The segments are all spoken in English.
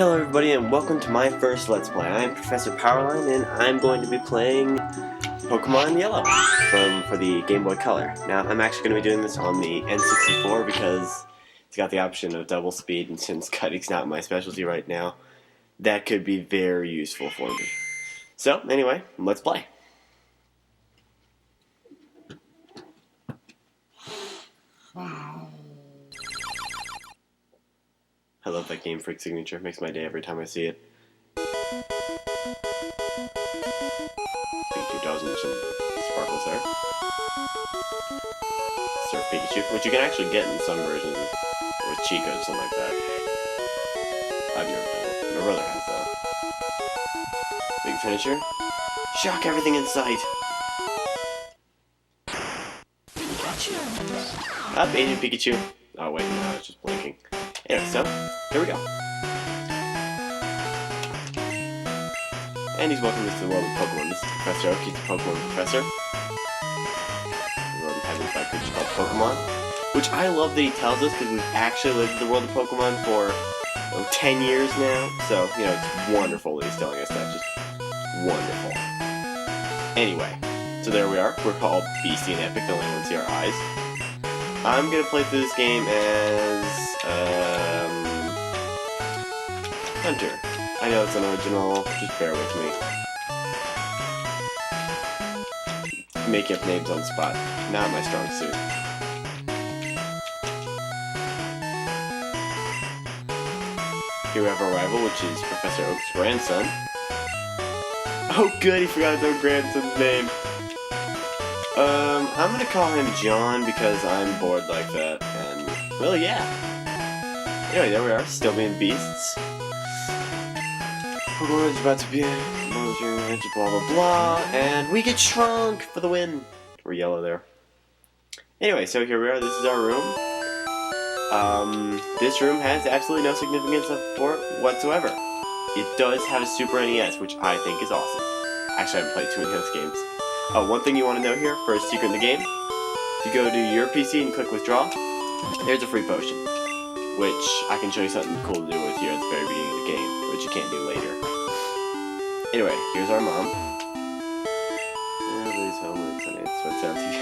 Hello everybody and welcome to my first Let's Play. I'm Professor Powerline and I'm going to be playing Pokemon Yellow for the Game Boy Color. Now I'm actually going to be doing this on the N64 because it's got the option of double speed, and since cutting's not my specialty right now, that could be very useful for me. So anyway, let's play. I love that Game Freak signature. It makes my day every time I see it. Pikachu dozens and sparkles there. Surf Pikachu, which you can actually get in some versions with Chica or something like that. I've never done it. My brother has though. Big finisher. Shock everything in sight. Pikachu. Up, Agent Pikachu. Oh wait, no, it's just blinking. Anyway, so, here we go. And he's welcome to the world of Pokemon. This is Professor Oak, he's the Pokemon Professor. The world of heaven's by creature called Pokemon. Which I love that he tells us, because we've actually lived in the world of Pokemon for 10 years now. So, you know, it's wonderful that he's telling us that. Just wonderful. Anyway, so there we are. We're called Beastie and Epic, the only ones see our eyes. I'm gonna play through this game as Hunter. I know it's unoriginal, just bear with me. Make up names on the spot, not my strong suit. Here we have our rival, which is Professor Oak's grandson. Oh good, he forgot his own grandson's name. I'm gonna call him John because I'm bored like that, and, well, yeah. Anyway, there we are, still being beasts. Pokemon's about to be blah blah blah, and we get shrunk for the win. We're yellow there. Anyway, so here we are, this is our room. This room has absolutely no significance for it whatsoever. It does have a Super NES, which I think is awesome. Actually, I haven't played too many of those games. One thing you want to know here, first secret in the game, if you go to your PC and click withdraw, there's a free potion, which I can show you something cool to do with here at the very beginning of the game, which you can't do later. Anyway, here's our mom.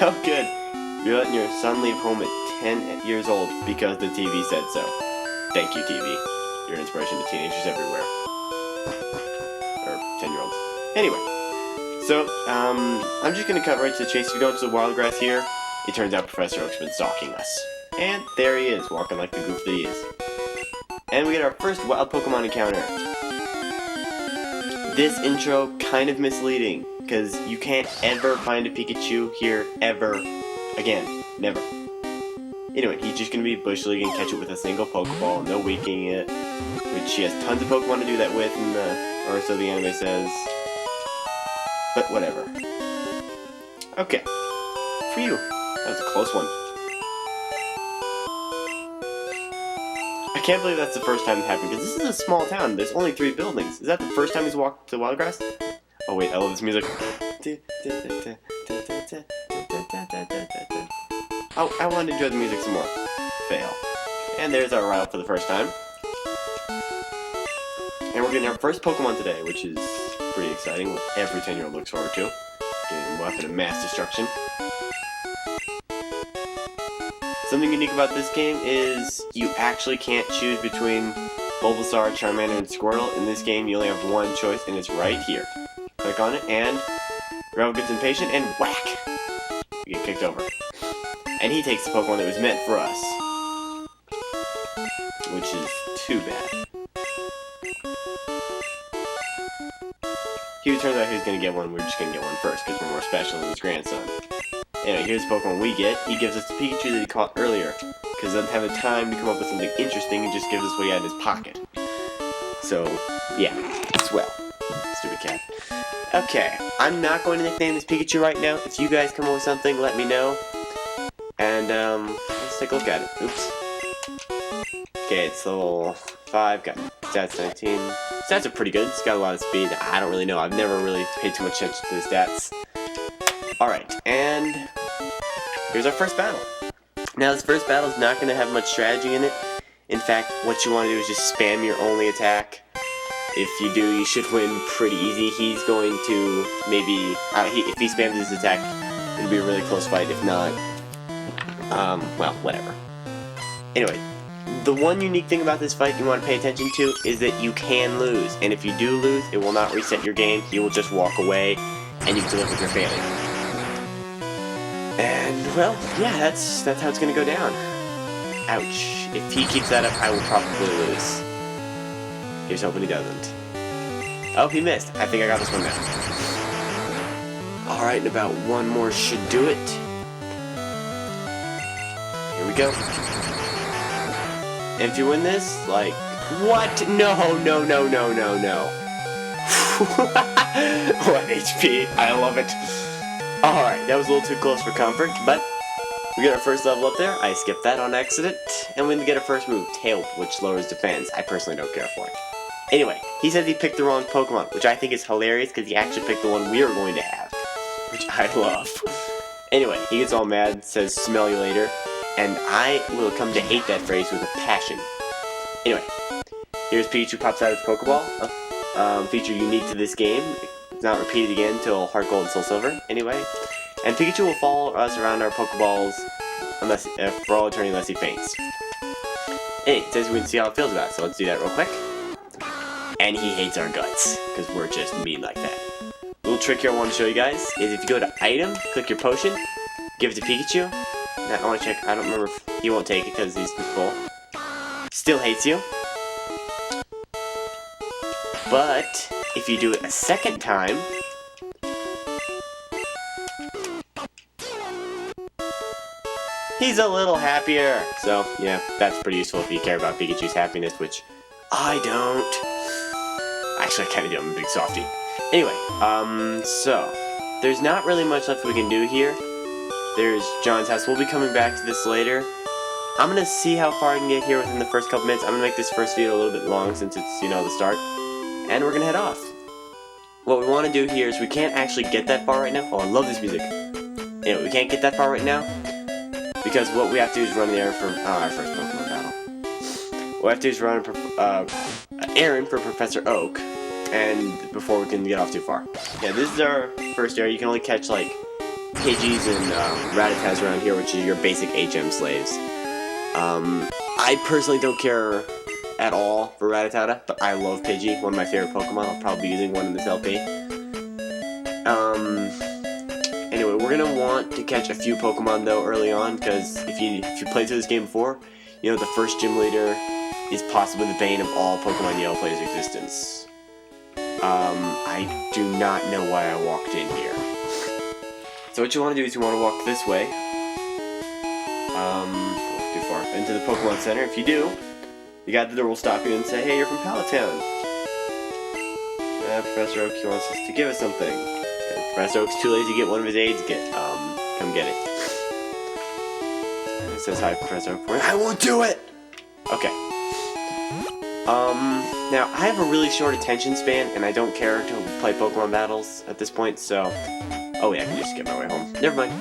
Oh good, you're letting your son leave home at 10 years old because the TV said so. Thank you, TV. You're an inspiration to teenagers everywhere. Or 10-year-olds. Anyway. So, I'm just going to cut right to the chase. If you go into the wild grass here, it turns out Professor Oak's been stalking us. And there he is, walking like the goof that he is. And we get our first wild Pokemon encounter. This intro, kind of misleading, because you can't ever find a Pikachu here, ever, again, never. Anyway, he's just going to be Bush League and catch it with a single Pokeball, no weakening it, which he has tons of Pokemon to do that with, or so the anime says. But whatever. Okay. For you. That was a close one. I can't believe that's the first time it happened, because this is a small town. There's only 3 buildings. Is that the first time he's walked to Wildgrass? Oh wait, I love this music. Oh, I wanted to enjoy the music some more. Fail. And there's our rival for the first time. And we're getting our first Pokemon today, which is pretty exciting, what every 10-year-old looks forward to. Getting a weapon of mass destruction. Something unique about this game is you actually can't choose between Bulbasaur, Charmander, and Squirtle. In this game, you only have one choice, and it's right here. Click on it, and Gravel gets impatient, and whack! You get kicked over. And he takes the Pokemon that was meant for us. Which is too bad. He turns out he was going to get one, we're just going to get one first, because we're more special than his grandson. Anyway, here's the Pokemon we get. He gives us the Pikachu that he caught earlier, because he doesn't have the time to come up with something interesting, and just gives us what he had in his pocket. So, yeah, swell. Stupid cat. Okay, I'm not going to nickname this Pikachu right now. If you guys come up with something, let me know. And, let's take a look at it. Oops. Okay, it's level 5, got stats 19. Stats are pretty good, it's got a lot of speed. I don't really know, I've never really paid too much attention to the stats. Alright, and here's our first battle. Now this first battle is not going to have much strategy in it. In fact, what you want to do is just spam your only attack if you do, you should win pretty easy. He's going to maybe, if he spams his attack, it'll be a really close fight. If not, well, whatever. Anyway, the one unique thing about this fight you want to pay attention to is that you can lose. And if you do lose, it will not reset your game. You will just walk away, and you can live with your failure. And, well, yeah, that's how it's going to go down. Ouch. If he keeps that up, I will probably lose. Here's hoping he doesn't. Oh, he missed. I think I got this one now. Alright, and about one more should do it. Here we go. And if you win this, like... What? No. 1 HP. I love it. Alright, that was a little too close for comfort, but... We got our first level up there. I skipped that on accident. And we get our first move, Tail, which lowers defense. I personally don't care for it. Anyway, he says he picked the wrong Pokemon, which I think is hilarious because he actually picked the one we are going to have, which I love. Anyway, he gets all mad, says smell you later, and I will come to hate that phrase with a passion. Anyway, here's Pikachu pops out of his Pokeball, a feature unique to this game. It's not repeated again until Heart Gold and Soul Silver. Anyway. And Pikachu will follow us around our Pokeballs for all eternity unless he faints. Hey, it says we can see how it feels about it, so let's do that real quick. And he hates our guts, because we're just mean like that. A little trick here I want to show you guys is if you go to Item, click your potion, give it to Pikachu. Now I want to check, I don't remember if he won't take it because he's full. Still hates you. But, if you do it a second time, he's a little happier. So, yeah, that's pretty useful if you care about Pikachu's happiness, which I don't. Actually, I kind of do. I'm a big softie. Anyway, so, there's not really much left we can do here. There's John's house. We'll be coming back to this later. I'm going to see how far I can get here within the first couple minutes. I'm going to make this first video a little bit long since it's, the start. And we're going to head off. What we want to do here is we can't actually get that far right now. Oh, I love this music. Anyway, we can't get that far right now. Because what we have to do is run the errand for our first Pokemon battle. What we have to do is run an errand for Professor Oak, and before we can get off too far. Yeah, this is our first area. You can only catch like Pidgeys and Rattatas around here, which are your basic HM slaves. I personally don't care at all for Rattata, but I love Pidgey, one of my favorite Pokemon. I'll probably be using one in this LP. Anyway, we're gonna want to catch a few Pokemon though early on, because if you played through this game before, the first gym leader is possibly the bane of all Pokemon Yellow players' existence. I do not know why I walked in here. So what you want to do is you want to walk this way. Too far into the Pokemon Center. If you do, the guy at the door will stop you and say, "Hey, you're from Pallet Town. Professor Oak, he wants us to give us something." Professor Oak's too lazy to get one of his aides. Come get it. And it says, "Hi, Professor Oak." I won't do it! Okay. Now, I have a really short attention span, and I don't care to play Pokemon battles at this point, so... Oh yeah, I can just get my way home. Never mind.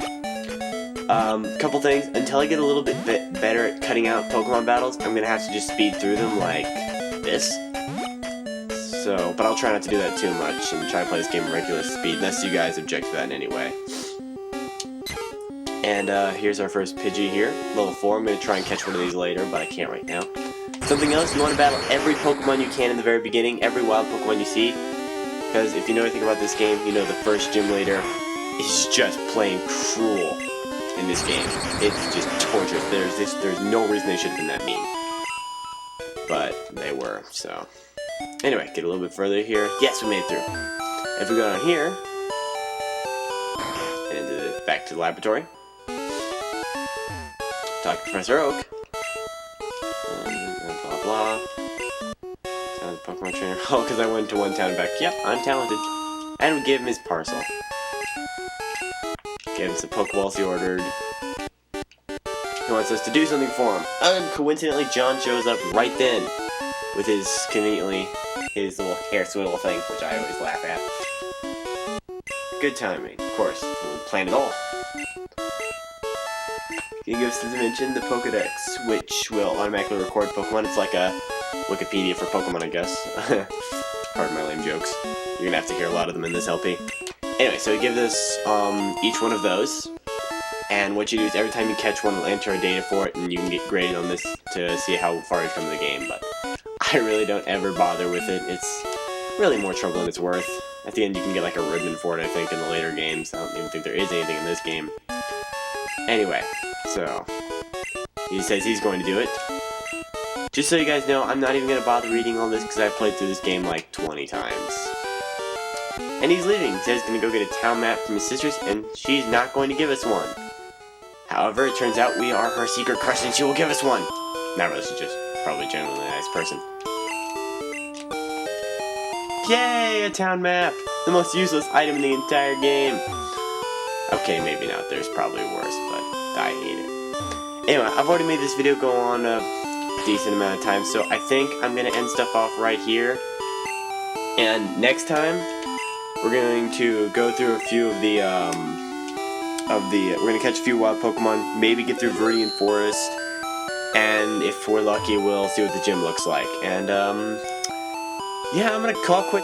Couple things. Until I get a little bit better at cutting out Pokemon battles, I'm gonna have to just speed through them like this. So, but I'll try not to do that too much and try to play this game at regular speed, unless you guys object to that in any way. And here's our first Pidgey here, level 4. I'm going to try and catch one of these later, but I can't right now. Something else, you want to battle every Pokemon you can in the very beginning, every wild Pokemon you see, because if you know anything about this game, you know the first gym leader is just plain cruel in this game. It's just torturous. There's no reason they should have been that mean. But they were, so... Anyway, get a little bit further here. Yes, we made it through. If we go down here, and back to the laboratory, talk to Professor Oak, and blah blah. Down the Pokemon trainer. Oh, because I went to one town and back. Yep, I'm talented. And we gave him his parcel. Gave him some Pokeballs he ordered. He wants us to do something for him. And coincidentally, John shows up right then. With his, conveniently, his little hair swivel thing, which I always laugh at. Good timing, of course. We planned it all. He gives us to mention the Pokedex, which will automatically record Pokemon. It's like a Wikipedia for Pokemon, I guess. pardon my lame jokes. You're gonna have to hear a lot of them in this LP. Anyway, so he gives us each one of those. And what you do is every time you catch one, it'll enter a data for it, and you can get graded on this to see how far you've come in the game. But I really don't ever bother with it. It's really more trouble than it's worth. At the end, you can get like a ribbon for it, I think, in the later games. I don't even think there is anything in this game. Anyway, so he says he's going to do it. Just so you guys know, I'm not even going to bother reading all this because I've played through this game like 20 times. And he's leaving. He says he's going to go get a town map from his sisters, and she's not going to give us one. However, it turns out we are her secret crush, and she will give us one. Not really, she's just probably generally a nice person. Yay, a town map! The most useless item in the entire game. Okay, maybe not. There's probably worse, but I hate it. Anyway, I've already made this video go on a decent amount of time, so I think I'm going to end stuff off right here. And next time, we're going to go through a few of the, we're going to catch a few wild Pokemon, maybe get through Viridian Forest, and if we're lucky, we'll see what the gym looks like. And, yeah, I'm going to call it quit.